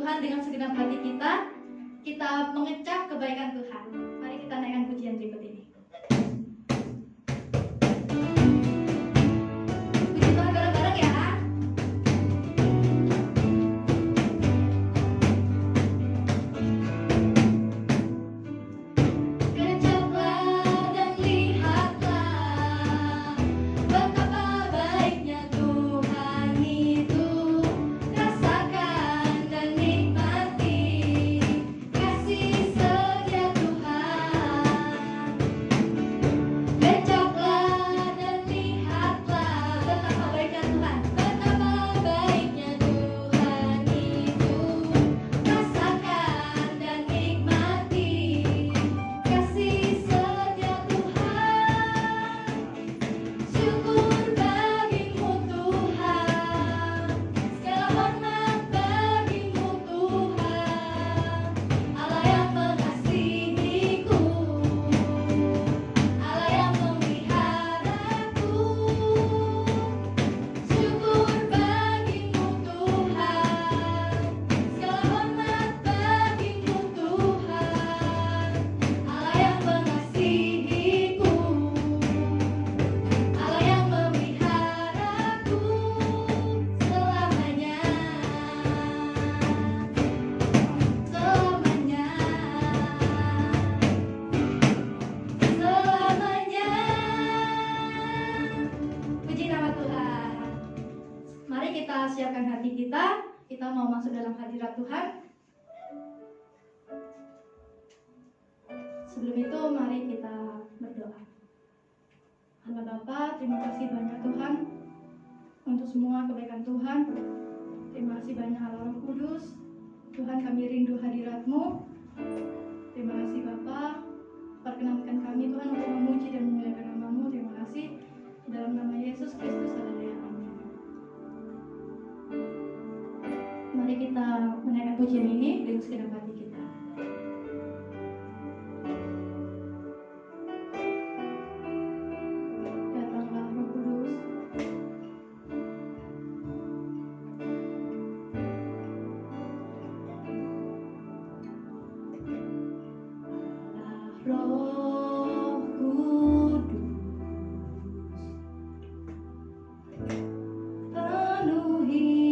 Tuhan dengan segenap hati kita. Kita mengecap kebaikan Tuhan. Mari kita naikkan pujian berikut ini. Puji Tuhan bareng-bareng ya. Siapkan hati kita mau masuk dalam hadirat Tuhan. Sebelum itu mari kita berdoa. Allah Bapa, terima kasih banyak Tuhan untuk semua kebaikan Tuhan. Terima kasih banyak Allah Roh Kudus. Tuhan, kami rindu hadirat-Mu. Terima kasih Bapa, perkenankan kami Tuhan untuk memuji dan memuliakan nama-Mu. Terima kasih dalam nama Yesus Kristus. Haleluya. Mari kita menaikkan pujian ini dengan segenap hati kita. Datanglah Roh Kudus. Roh Kudus, penuhi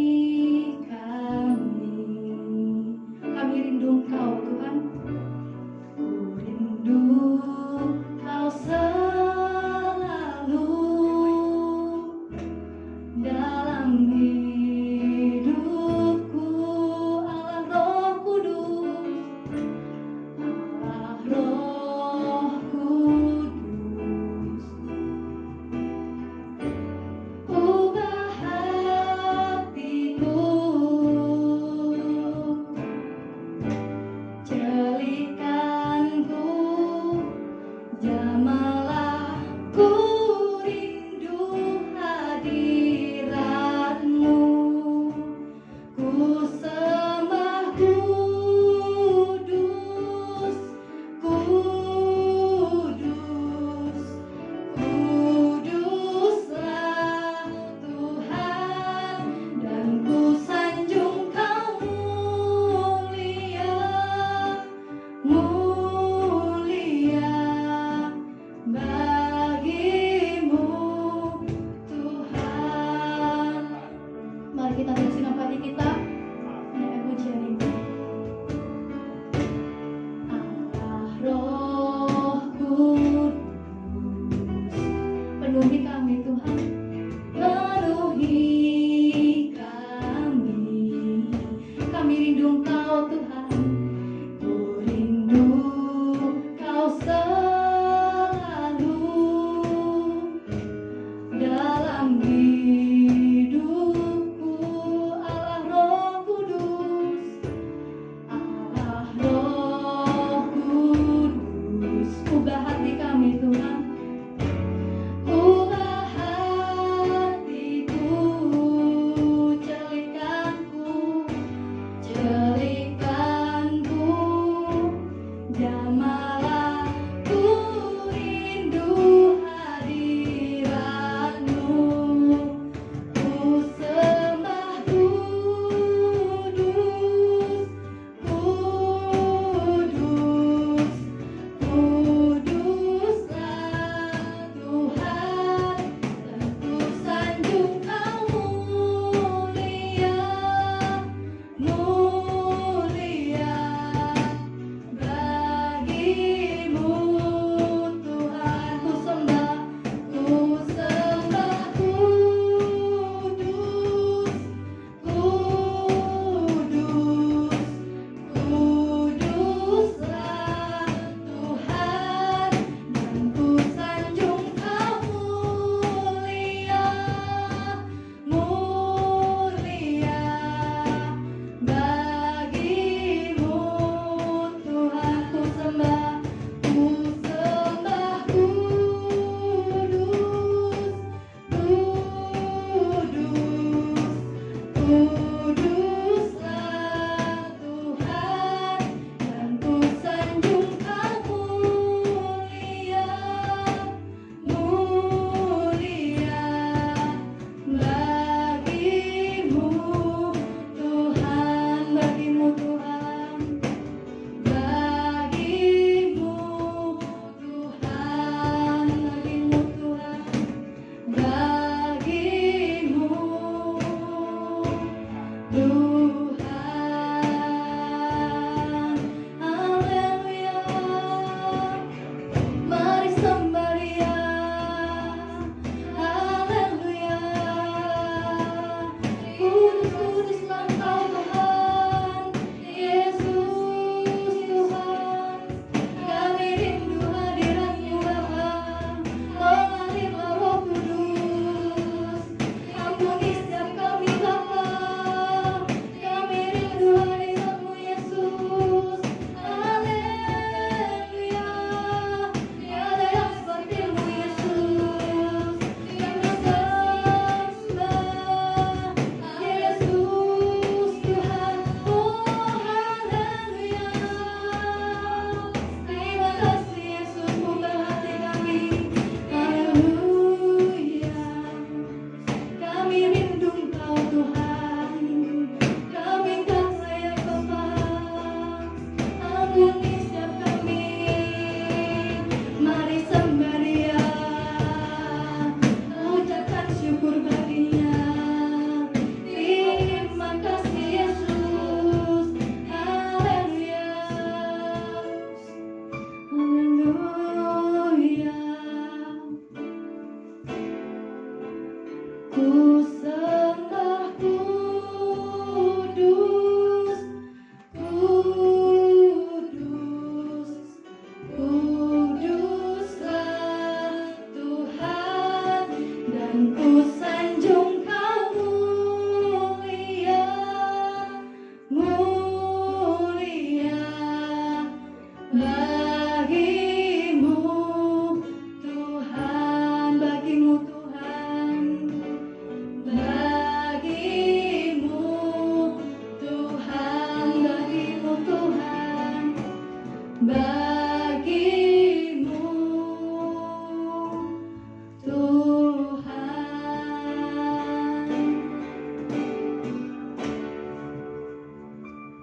Berikan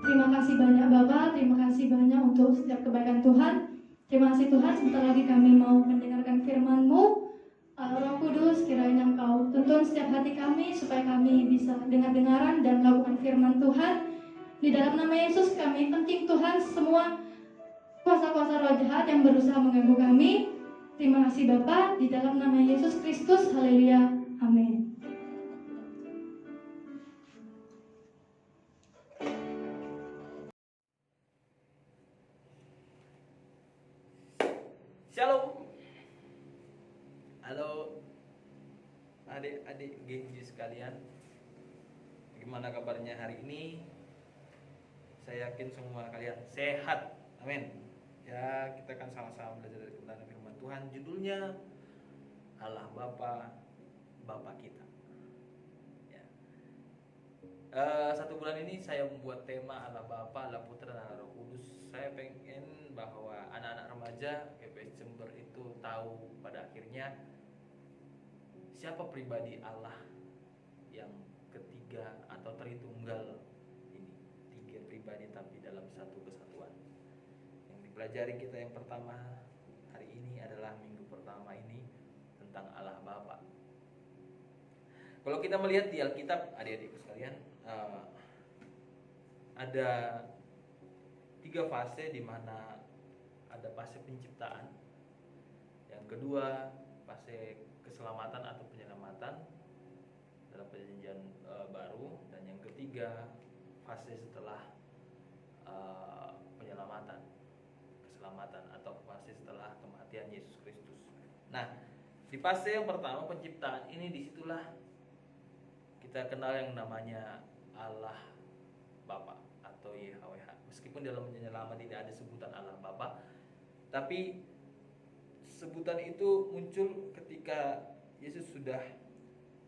Terima kasih banyak Bapak, terima kasih banyak untuk setiap kebaikan Tuhan. Terima kasih Tuhan, sebentar lagi kami mau mendengarkan firman-Mu. Roh Kudus, kiranya Engkau tuntun setiap hati kami supaya kami bisa dengar-dengaran dan melakukan firman Tuhan. Di dalam nama Yesus kami penting Tuhan semua kuasa-kuasa roh jahat yang berusaha mengganggu kami. Terima kasih Bapa, di dalam nama Yesus Kristus, haleluya, amin. Shalom. Halo adik-adik Genji sekalian. Gimana kabarnya hari ini? Saya yakin semua kalian sehat. Amin. Ya, kita akan sama-sama belajar dari kebenaran firman Tuhan. Judulnya Allah Bapa, Bapa kita. Ya. Satu bulan ini saya membuat tema Allah Bapa, Allah Putra, dan Allah Roh Kudus. Saya pengen bahwa anak-anak remaja GPS Jember itu tahu pada akhirnya siapa pribadi Allah yang ketiga atau tritunggal ini, tiga pribadi tapi dalam satu kesatuan. Yang dipelajari kita yang pertama hari ini adalah minggu pertama ini tentang Allah Bapa. Kalau kita melihat di Alkitab, adik-adikku sekalian, ada tiga fase di mana ada fase penciptaan, yang kedua fase keselamatan atau penyelamatan dalam perjanjian baru, dan yang ketiga fase setelah penyelamatan, keselamatan atau fase setelah kematian Yesus Kristus. Nah, di fase yang pertama penciptaan ini, disitulah kita kenal yang namanya Allah Bapa atau YHWH. Meskipun dalam perjanjian lama tidak ada sebutan Allah Bapa, tapi sebutan itu muncul ketika Yesus sudah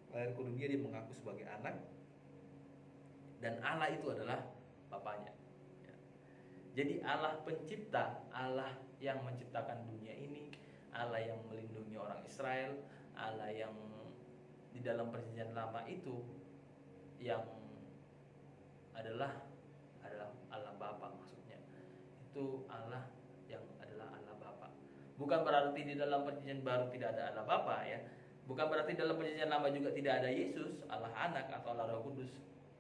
lahir ke dunia. Dia mengaku sebagai anak, dan Allah itu adalah Bapanya. Ya. Jadi Allah pencipta, Allah yang menciptakan dunia ini, Allah yang melindungi orang Israel, Allah yang di dalam perjanjian lama itu yang adalah Allah Bapa, maksudnya itu Allah yang adalah Allah Bapa. Bukan berarti di dalam perjanjian baru tidak ada Allah Bapa, ya. Bukan berarti dalam perjanjian lama juga tidak ada Yesus, Allah Anak atau Allah Roh Kudus.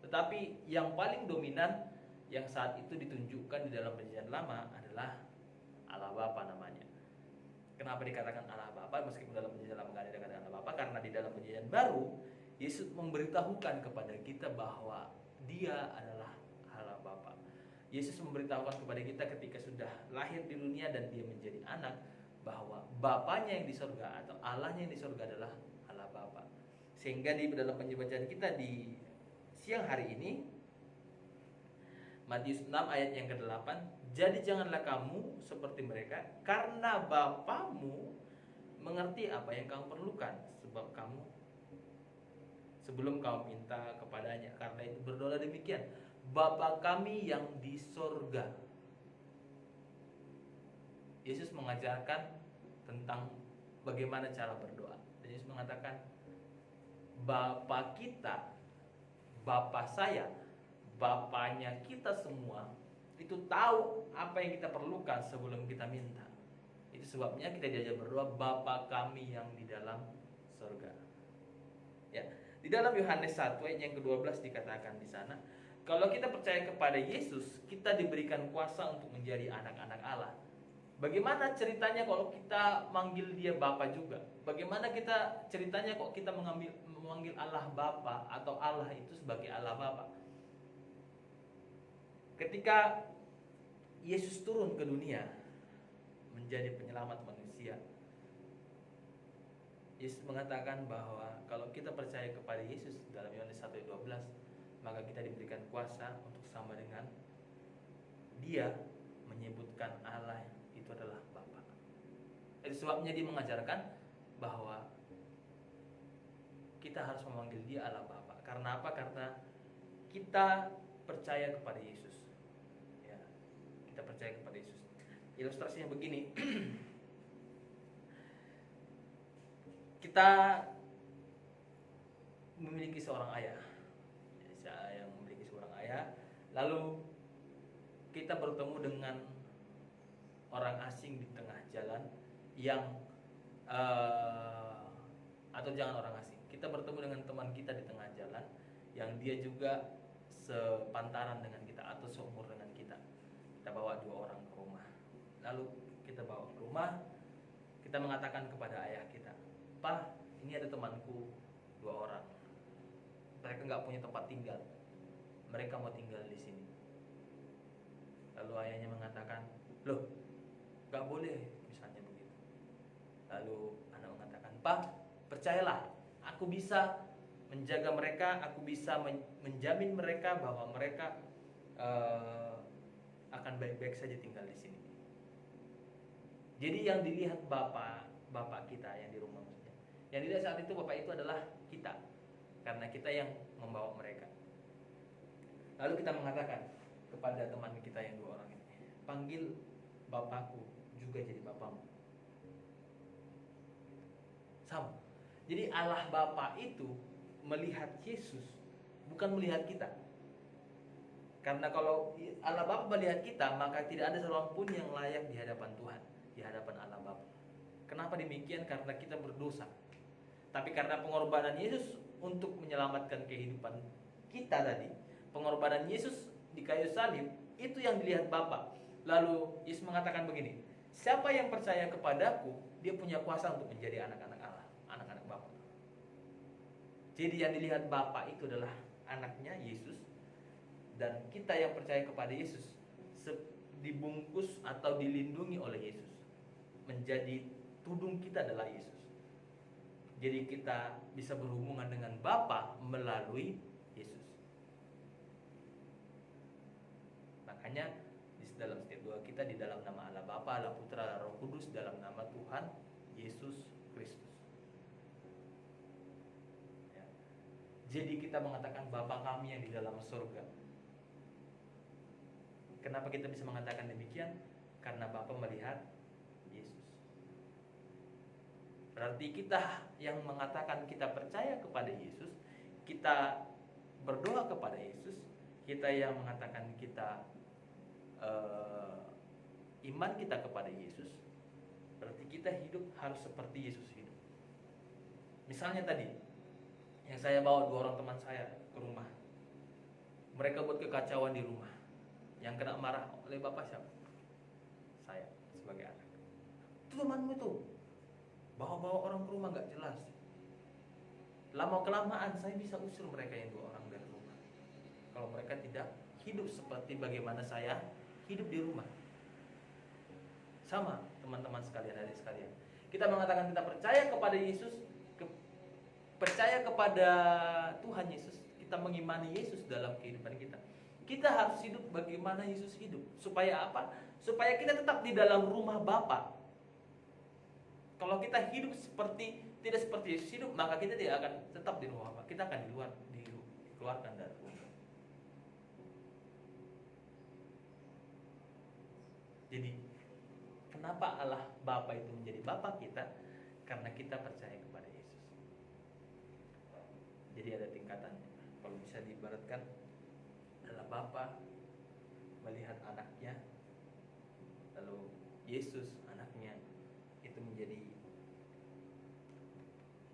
Tetapi yang paling dominan yang saat itu ditunjukkan di dalam perjanjian lama adalah Allah Bapa namanya. Kenapa dikatakan Allah Bapa meskipun dalam perjanjian lama tidak ada dikatakan Allah Bapa? Karena di dalam perjanjian baru Yesus memberitahukan kepada kita bahwa Dia adalah Allah Bapa. Yesus memberitahukan kepada kita ketika sudah lahir di dunia dan Dia menjadi anak, bahwa Bapanya yang di surga atau Allahnya yang di surga adalah Allah Bapa. Sehingga di dalam pembacaan kita di siang hari ini, Matius 6 ayat yang ke-8, jadi janganlah kamu seperti mereka, karena Bapamu mengerti apa yang kamu perlukan, sebelum kamu minta kepadanya. Karena itu berdoa demikian, Bapa kami yang di sorga. Yesus mengajarkan tentang bagaimana cara berdoa. Dan Yesus mengatakan, Bapa kita, Bapa saya, Bapanya kita semua itu tahu apa yang kita perlukan sebelum kita minta. Itu sebabnya kita diajar berdoa, Bapa kami yang di dalam surga. Ya, di dalam Yohanes 1 ayat yang ke-12 dikatakan di sana, kalau kita percaya kepada Yesus, kita diberikan kuasa untuk menjadi anak-anak Allah. Bagaimana ceritanya kalau kita manggil Dia Bapa juga? Bagaimana kita ceritanya kok kita memanggil Allah Bapa atau Allah itu sebagai Allah Bapa? Ketika Yesus turun ke dunia menjadi penyelamat manusia, Yesus mengatakan bahwa kalau kita percaya kepada Yesus dalam Yohanes 1:12, maka kita diberikan kuasa untuk sama dengan Dia menyebutkan Allah itu adalah Bapa. Itu sebabnya Dia mengajarkan bahwa kita harus memanggil Dia Allah Bapa. Karena apa? Karena kita percaya kepada Yesus. Ya, kita percaya kepada Yesus. Ilustrasinya begini. Kita memiliki seorang ayah. Saya yang memiliki seorang ayah, lalu kita bertemu dengan orang asing di tengah jalan yang atau jangan orang asing, kita bertemu dengan teman kita di tengah jalan yang dia juga sepantaran dengan kita atau seumur dengan kita. Kita bawa 2 orang ke rumah. Lalu kita bawa ke rumah, kita mengatakan kepada ayah kita, "Pak, ini ada temanku 2 orang. Mereka nggak punya tempat tinggal. Mereka mau tinggal di sini." Lalu ayahnya mengatakan, "Loh, nggak boleh," misalnya begitu. Lalu anak mengatakan, "Pak, percayalah, aku bisa menjaga mereka, aku bisa menjamin mereka bahwa mereka akan baik-baik saja tinggal di sini." Jadi yang dilihat bapak kita yang di rumah maksudnya, yang dilihat saat itu bapak itu adalah kita, karena kita yang membawa mereka. Lalu kita mengatakan kepada teman kita yang 2 orang ini, "Panggil bapakku juga jadi bapamu." Sama. Jadi Allah Bapa itu melihat Yesus, bukan melihat kita. Karena kalau Allah Bapa melihat kita, maka tidak ada seorang pun yang layak di hadapan Tuhan, di hadapan Allah Bapa. Kenapa demikian? Karena kita berdosa. Tapi karena pengorbanan Yesus untuk menyelamatkan kehidupan kita tadi, pengorbanan Yesus di kayu salib, itu yang dilihat Bapa. Lalu Yesus mengatakan begini, "Siapa yang percaya kepadaku, dia punya kuasa untuk menjadi anak-anak Allah, anak-anak Bapa." Jadi yang dilihat Bapa itu adalah anaknya Yesus, dan kita yang percaya kepada Yesus dibungkus atau dilindungi oleh Yesus. Menjadi tudung kita adalah Yesus. Jadi kita bisa berhubungan dengan Bapa melalui Yesus. Makanya di dalam setiap doa kita, di dalam nama Allah Bapa, Allah Putra, Allah Roh Kudus, dalam nama Tuhan Yesus Kristus. Ya. Jadi kita mengatakan Bapa kami yang di dalam surga. Kenapa kita bisa mengatakan demikian? Karena Bapa melihat Yesus. Berarti kita yang mengatakan kita percaya kepada Yesus, kita berdoa kepada Yesus, kita yang mengatakan kita iman kita kepada Yesus, berarti kita hidup harus seperti Yesus hidup. Misalnya tadi yang saya bawa 2 orang teman saya ke rumah, mereka buat kekacauan di rumah. Yang kena marah oleh bapak siapa? Saya sebagai anak. Itu temanmu itu bawa-bawa orang ke rumah gak jelas. Lama kelamaan saya bisa usir mereka yang 2 orang dari rumah, kalau mereka tidak hidup seperti bagaimana saya hidup di rumah. Sama teman-teman sekalian, adik sekalian, kita mengatakan kita percaya kepada Yesus, percaya kepada Tuhan Yesus, kita mengimani Yesus dalam kehidupan kita. Kita harus hidup bagaimana Yesus hidup. Supaya apa? Supaya kita tetap di dalam rumah Bapa. Kalau kita hidup tidak seperti Yesus hidup, maka kita tidak akan tetap di rumah Bapa. Kita akan dikeluarkan dari rumah. Jadi kenapa Allah Bapa itu menjadi Bapa kita? Karena kita percaya kepada Yesus. Jadi ada tingkatannya. Kalau bisa diibaratkan, adalah Bapa melihat anaknya, lalu Yesus anaknya itu menjadi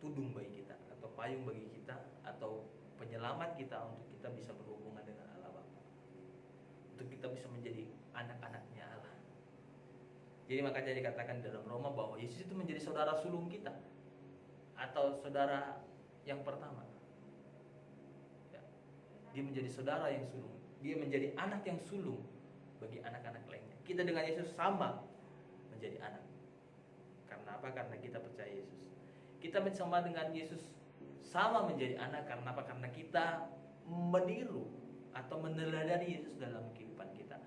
tudung bagi kita, atau payung bagi kita, atau penyelamat kita untuk kita bisa berhubungan dengan Allah Bapa, untuk kita bisa menjadi anak-anaknya Allah. Jadi makanya dikatakan di dalam Roma bahwa Yesus itu menjadi saudara sulung kita, atau saudara yang pertama. Ya. Dia menjadi saudara yang sulung, dia menjadi anak yang sulung bagi anak-anak lainnya. Kita dengan Yesus sama menjadi anak. Karena apa? Karena kita percaya Yesus. Kita bersama dengan Yesus sama menjadi anak. Karena apa? Karena kita meniru atau meneladani Yesus dalam kehidupan kita.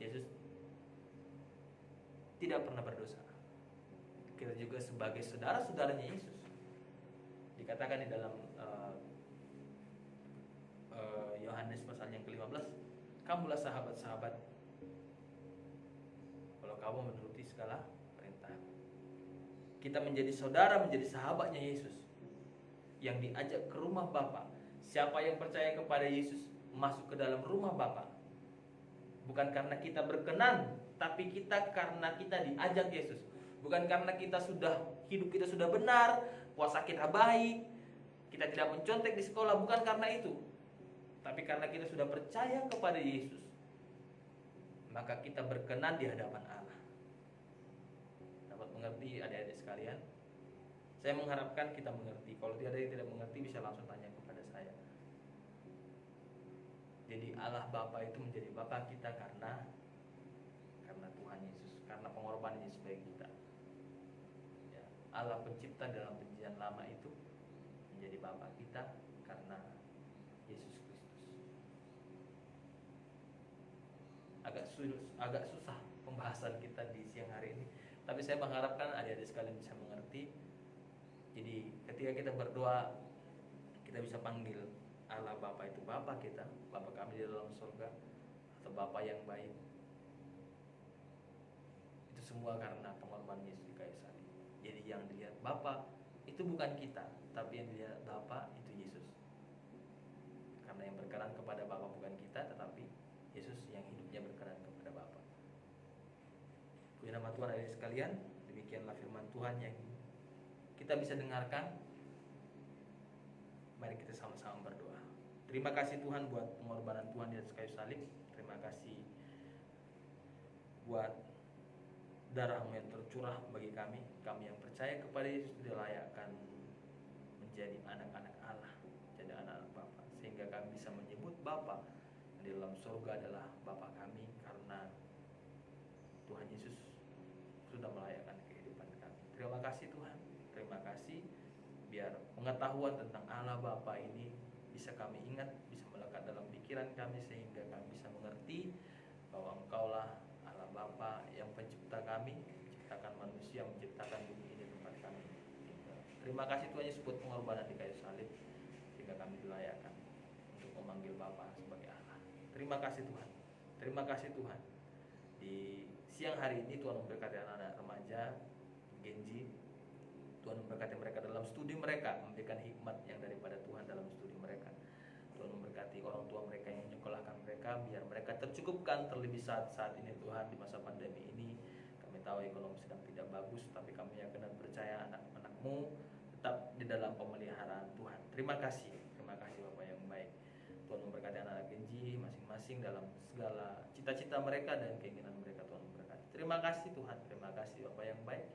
Yesus tidak pernah berdosa. Kita juga sebagai saudara-saudaranya Yesus. Dikatakan di dalam Yohanes pasal yang ke-15, kamulah sahabat-sahabat kalau kamu menuruti segala perintah. Kita menjadi saudara, menjadi sahabatnya Yesus, yang diajak ke rumah Bapa. Siapa yang percaya kepada Yesus masuk ke dalam rumah Bapa. Bukan karena kita berkenan, tapi karena kita diajak Yesus. Bukan karena hidup kita sudah benar, puasa kita baik, kita tidak mencontek di sekolah, bukan karena itu. Tapi karena kita sudah percaya kepada Yesus, maka kita berkenan di hadapan Allah. Dapat mengerti adik-adik sekalian? Saya mengharapkan kita mengerti. Kalau ada yang tidak mengerti bisa langsung tanya kepada saya. Jadi Allah Bapa itu menjadi Bapa kita karena Tuhan Yesus, karena pengorbanan Yesus bagi kita. Ya, Allah pencipta dalam perjanjian lama itu menjadi Bapa kita karena Yesus Kristus. Agak susah pembahasan kita di siang hari ini, tapi saya mengharapkan adik-adik sekalian bisa mengerti. Jadi ketika kita berdoa, kita bisa panggil Allah Bapa itu Bapa kita, Bapa kami di dalam surga, atau Bapa yang baik. Itu semua karena pengorbanan Yesus di kayu salib. Jadi yang dilihat Bapa itu bukan kita, tapi yang dilihat Bapa itu Yesus. Karena yang berkenan kepada Bapa bukan kita, tetapi Yesus yang hidupnya berkenan kepada Bapa. Puji nama Tuhan adik sekalian. Demikianlah firman Tuhan yang kita bisa dengarkan. Mari kita sama-sama berdoa. Terima kasih Tuhan buat pengorbanan Tuhan di atas kayu salib. Terima kasih buat darah-Mu yang tercurah bagi kami. Kami yang percaya kepada Yesus dilayakkan menjadi anak-anak Allah, jadi anak-anak Bapa, sehingga kami bisa menyebut Bapa di dalam surga adalah Bapa kami, karena Tuhan Yesus sudah melayakkan kehidupan kami. Terima kasih Tuhan. Terima kasih biar pengetahuan tentang Allah Bapa ini bisa kami ingat, bisa melekat dalam pikiran kami, sehingga kami bisa mengerti bahwa Engkaulah Allah Bapa yang pencipta kami, menciptakan manusia, menciptakan bumi ini tempat kami tinggal. Terima kasih Tuhan Yesus buat pengorbanan di kayu salib, sehingga kami dilayakkan untuk memanggil Bapa sebagai Allah. Terima kasih Tuhan. Terima kasih Tuhan. Di siang hari ini Tuhan memberkati anak-anak remaja Genji. Tuhan memberkati mereka dalam studi mereka, memberikan hikmat yang daripada Tuhan dalam studi mereka. Tuhan memberkati orang tua mereka yang menyekolahkan mereka, biar mereka tercukupkan terlebih saat ini Tuhan, di masa pandemi ini. Kami tahu ekonomi sedang tidak bagus, tapi kami yakin dan percaya anak-anak-Mu tetap di dalam pemeliharaan Tuhan. Terima kasih Bapak yang baik. Tuhan memberkati anak-anak Genji masing-masing dalam segala cita-cita mereka dan keinginan mereka. Tuhan memberkati. Terima kasih Tuhan, terima kasih Bapak yang baik.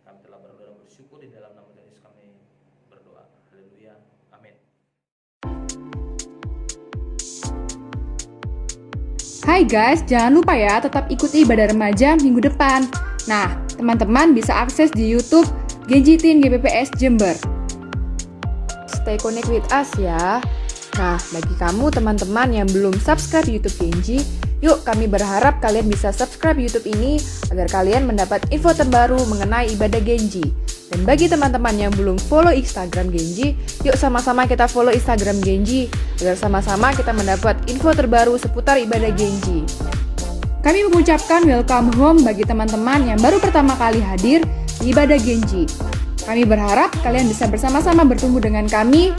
Kami telah berdoa dan bersyukur di dalam nama Tuhan Yesus kami berdoa. Haleluya. Amin. Hai guys, jangan lupa ya tetap ikuti ibadah remaja minggu depan. Nah, teman-teman bisa akses di YouTube Genji Teen GPPS Jember. Stay connect with us ya. Nah, bagi kamu teman-teman yang belum subscribe YouTube Genji, yuk kami berharap kalian bisa subscribe YouTube ini agar kalian mendapat info terbaru mengenai ibadah Genji. Dan bagi teman-teman yang belum follow Instagram Genji, yuk sama-sama kita follow Instagram Genji agar sama-sama kita mendapat info terbaru seputar ibadah Genji. Kami mengucapkan welcome home bagi teman-teman yang baru pertama kali hadir di ibadah Genji. Kami berharap kalian bisa bersama-sama bertumbuh dengan kami.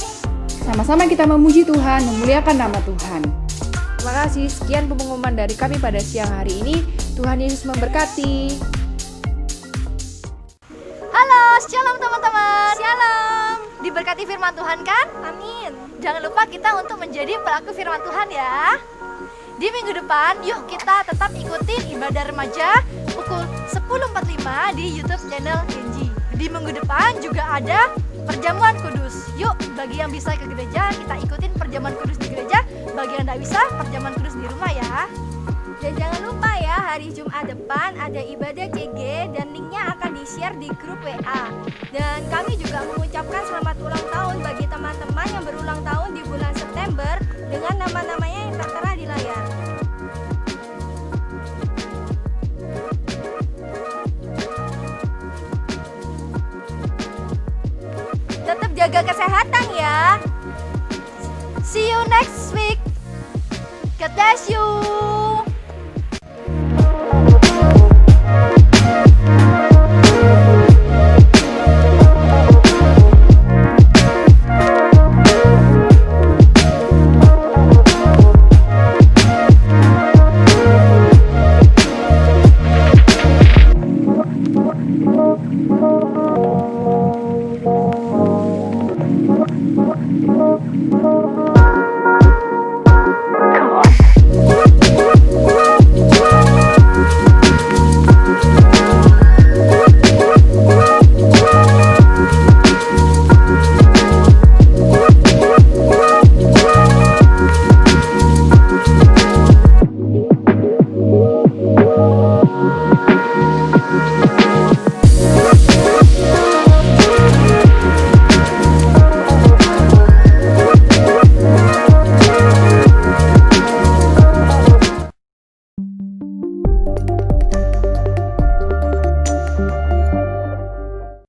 Sama-sama kita memuji Tuhan, memuliakan nama Tuhan. Terima kasih, sekian pengumuman dari kami pada siang hari ini. Tuhan Yesus memberkati. Halo, shalom teman-teman. Shalom. Diberkati firman Tuhan kan? Amin. Jangan lupa kita untuk menjadi pelaku firman Tuhan ya. Di minggu depan, yuk kita tetap ikutin ibadah remaja pukul 10.45 di YouTube channel Genji. Di minggu depan juga ada perjamuan kudus. Yuk, bagi yang bisa ke gereja, kita ikutin perjamuan kudus di gereja. Bagi yang tidak bisa, perjamuan kudus di rumah ya. Dan jangan lupa ya, hari Jumat depan ada ibadah CG dan linknya akan di-share di grup WA. Dan kami juga mengucapkan selamat ulang tahun bagi teman-teman yang berulang tahun di bulan September dengan nama-namanya yang tertera di layar. Tetap jaga kesehatan ya. See you next week. God bless you.